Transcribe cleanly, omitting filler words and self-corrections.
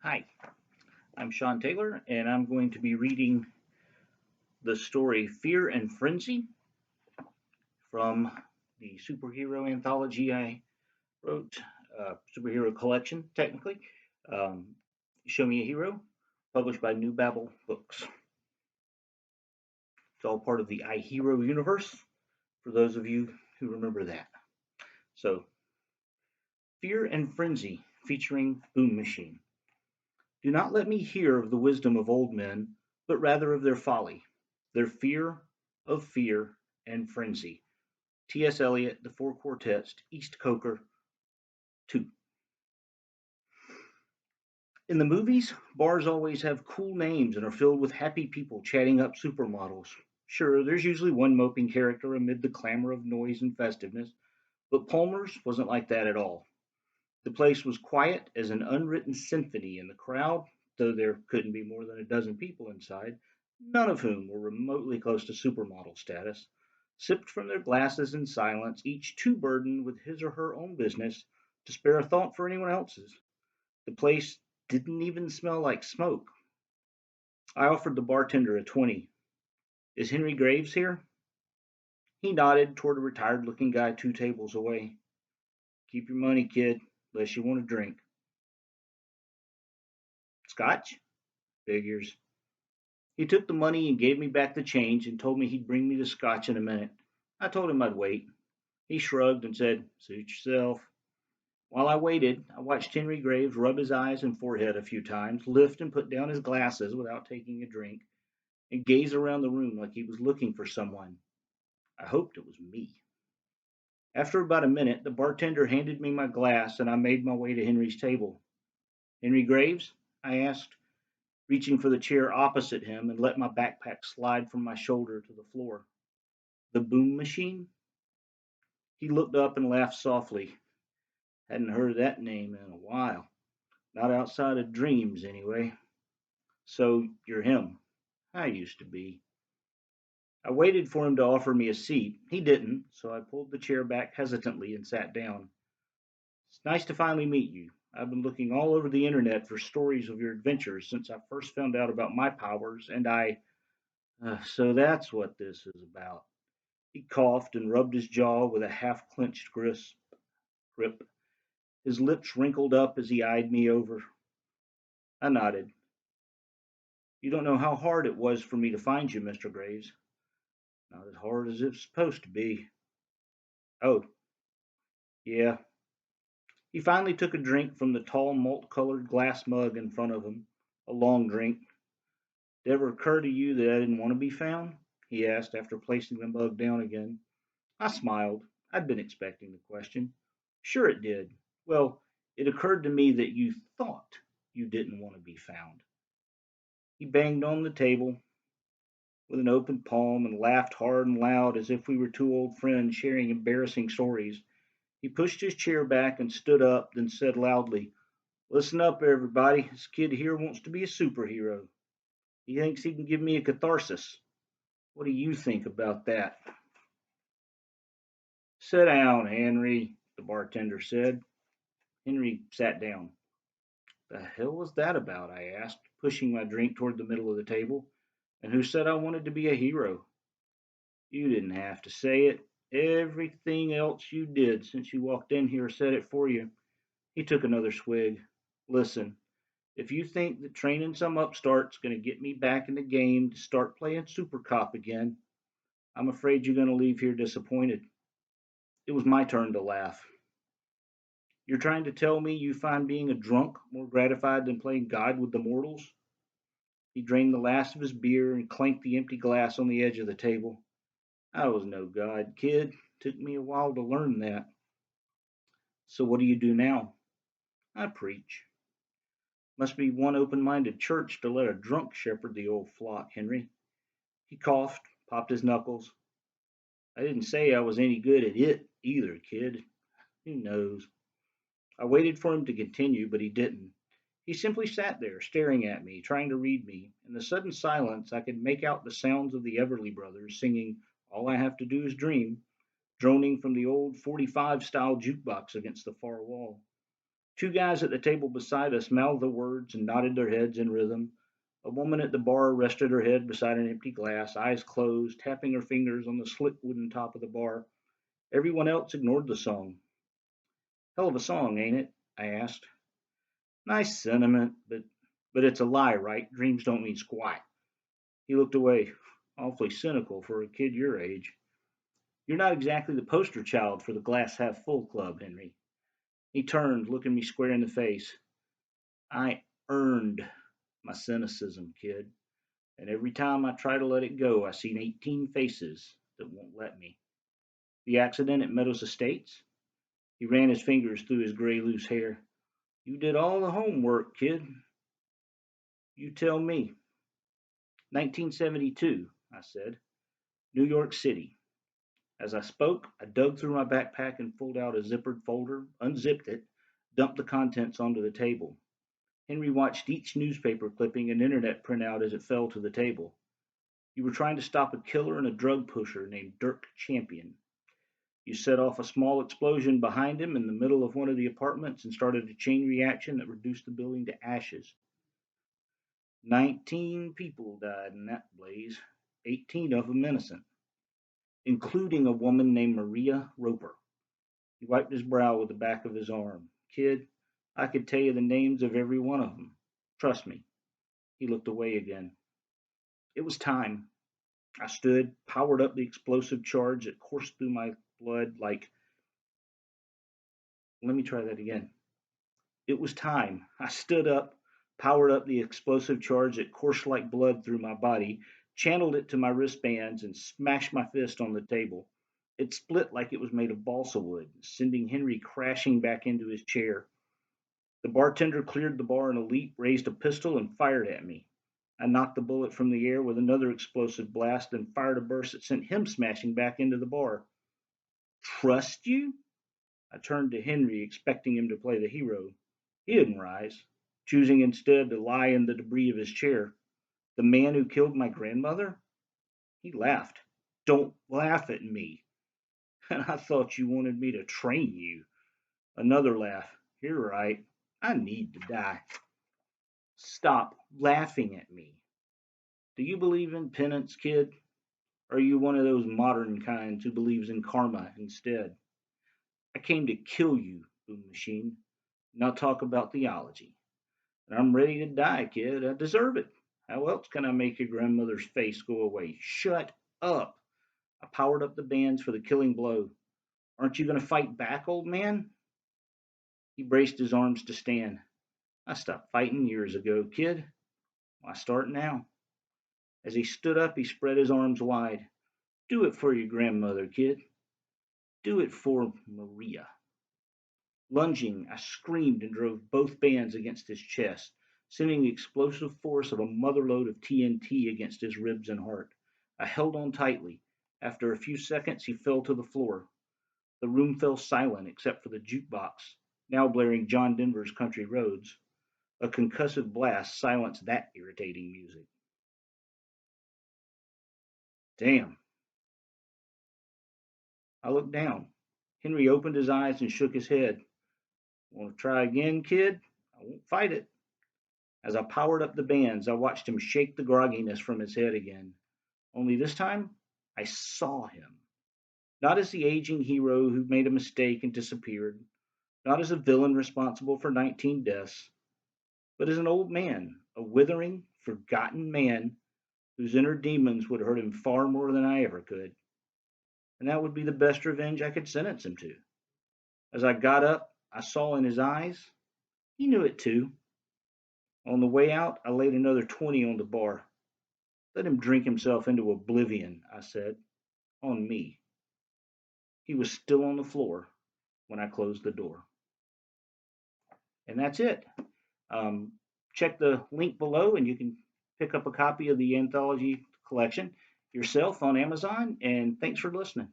Hi, I'm Sean Taylor, and I'm going to be reading the story Fear and Frenzy from the superhero anthology I wrote, superhero collection, technically. Um, Show Me a Hero, published by New Babel Books. It's all part of the I Hero universe, for those of you who remember that. So, Fear and Frenzy, featuring Boom Machine. Do not let me hear of the wisdom of old men, but rather of their folly, their fear of fear and frenzy. T.S. Eliot, The Four Quartets, East Coker 2. In the movies, bars always have cool names and are filled with happy people chatting up supermodels. Sure, there's usually one moping character amid the clamor of noise and festiveness, but Palmer's wasn't like that at all. The place was quiet as an unwritten symphony, and the crowd, though there couldn't be more than a dozen people inside, none of whom were remotely close to supermodel status, sipped from their glasses in silence, each too burdened with his or her own business to spare a thought for anyone else's. The place didn't even smell like smoke. I offered the bartender a 20. Is Henry Graves here? He nodded toward a retired looking guy 2 tables away. Keep your money, kid, unless you want a drink. Scotch? Figures. He took the money and gave me back the change and told me he'd bring me the scotch in a minute. I told him I'd wait. He shrugged and said, Suit yourself. While I waited, I watched Henry Graves rub his eyes and forehead a few times, lift and put down his glasses without taking a drink, and gaze around the room like he was looking for someone. I hoped it was me. After about a minute, the bartender handed me my glass and I made my way to Henry's table. Henry Graves? I asked, reaching for the chair opposite him and let my backpack slide from my shoulder to the floor. The boom machine? He looked up and laughed softly. Hadn't heard that name in a while. Not outside of dreams, anyway. So you're him. I used to be. I waited for him to offer me a seat. He didn't, so I pulled the chair back hesitantly and sat down. It's nice to finally meet you. I've been looking all over the internet for stories of your adventures since I first found out about my powers, and so that's what this is about. He coughed and rubbed his jaw with a half clenched grip. His lips wrinkled up as he eyed me over. I nodded. You don't know how hard it was for me to find you, Mr. Graves. Not as hard as it's supposed to be. Oh, yeah. He finally took a drink from the tall malt colored glass mug in front of him. A long drink. Did it ever occur to you that I didn't want to be found? He asked after placing the mug down again. I smiled. I'd been expecting the question. Sure it did. Well, it occurred to me that you thought you didn't want to be found. He banged on the table with an open palm and laughed hard and loud as if we were two old friends sharing embarrassing stories. He pushed his chair back and stood up, then said loudly, Listen up, everybody. This kid here wants to be a superhero. He thinks he can give me a catharsis. What do you think about that? Sit down, Henry, the bartender said. Henry sat down. The hell was that about? I asked, pushing my drink toward the middle of the table. And who said I wanted to be a hero? You didn't have to say it. Everything else you did since you walked in here said it for you. He took another swig. Listen, if you think that training some upstart's going to get me back in the game to start playing Super Cop again, I'm afraid you're going to leave here disappointed. It was my turn to laugh. You're trying to tell me you find being a drunk more gratified than playing God with the mortals? He drained the last of his beer and clanked the empty glass on the edge of the table. I was no god, kid. Took me a while to learn that. So what do you do now? I preach. Must be one open-minded church to let a drunk shepherd the old flock, Henry. He coughed, popped his knuckles. I didn't say I was any good at it either, kid. Who knows? I waited for him to continue, but he didn't. He simply sat there, staring at me, trying to read me. In the sudden silence, I could make out the sounds of the Everly Brothers singing All I Have to Do Is Dream, droning from the old 45 style jukebox against the far wall. Two guys at the table beside us mouthed the words and nodded their heads in rhythm. A woman at the bar rested her head beside an empty glass, eyes closed, tapping her fingers on the slick wooden top of the bar. Everyone else ignored the song. Hell of a song, ain't it? I asked. Nice sentiment, but it's a lie, right? Dreams don't mean squat. He looked away, awfully cynical for a kid your age. You're not exactly the poster child for the glass half full club, Henry. He turned, looking me square in the face. I earned my cynicism, kid. And every time I try to let it go, I see 18 faces that won't let me. The accident at Meadows Estates? He ran his fingers through his gray, loose hair. You did all the homework, kid. You tell me. 1972, I said. New York City. As I spoke, I dug through my backpack and pulled out a zippered folder, unzipped it, dumped the contents onto the table. Henry watched each newspaper clipping and internet printout as it fell to the table. You were trying to stop a killer and a drug pusher named Dirk Champion. You set off a small explosion behind him in the middle of one of the apartments and started a chain reaction that reduced the building to ashes. 19 people died in that blaze, 18 of them innocent, including a woman named Maria Roper. He wiped his brow with the back of his arm. Kid, I could tell you the names of every one of them. Trust me. He looked away again. It was time. I stood, powered up the explosive charge that coursed through my blood like. Let me try that again. It was time. I stood up, powered up the explosive charge that coursed like blood through my body, channeled it to my wristbands, and smashed my fist on the table. It split like it was made of balsa wood, sending Henry crashing back into his chair. The bartender cleared the bar in a leap, raised a pistol, and fired at me. I knocked the bullet from the air with another explosive blast and fired a burst that sent him smashing back into the bar. Trust you? I turned to Henry, expecting him to play the hero. He didn't rise, choosing instead to lie in the debris of his chair. The man who killed my grandmother? He laughed. Don't laugh at me. And I thought you wanted me to train you. Another laugh. You're right. I need to die. Stop laughing at me. Do you believe in penance, kid? Or are you one of those modern kinds who believes in karma instead? I came to kill you, Boom Machine. Now talk about theology. And I'm ready to die, kid. I deserve it. How else can I make your grandmother's face go away? Shut up. I powered up the bands for the killing blow. Aren't you going to fight back, old man? He braced his arms to stand. I stopped fighting years ago, kid. Why start now? As he stood up, he spread his arms wide. Do it for your grandmother, kid. Do it for Maria. Lunging, I screamed and drove both bands against his chest, sending the explosive force of a motherload of TNT against his ribs and heart. I held on tightly. After a few seconds, he fell to the floor. The room fell silent except for the jukebox, now blaring John Denver's Country Roads. A concussive blast silenced that irritating music. Damn. I looked down. Henry opened his eyes and shook his head. Want to try again, kid? I won't fight it. As I powered up the bands, I watched him shake the grogginess from his head again. Only this time, I saw him. Not as the aging hero who made a mistake and disappeared, not as a villain responsible for 19 deaths, but as an old man, a withering, forgotten man whose inner demons would hurt him far more than I ever could. And that would be the best revenge I could sentence him to. As I got up, I saw in his eyes, he knew it too. On the way out, I laid another 20 on the bar. Let him drink himself into oblivion, I said, on me. He was still on the floor when I closed the door. And that's it. Check the link below and you can pick up a copy of the anthology collection yourself on Amazon. And thanks for listening.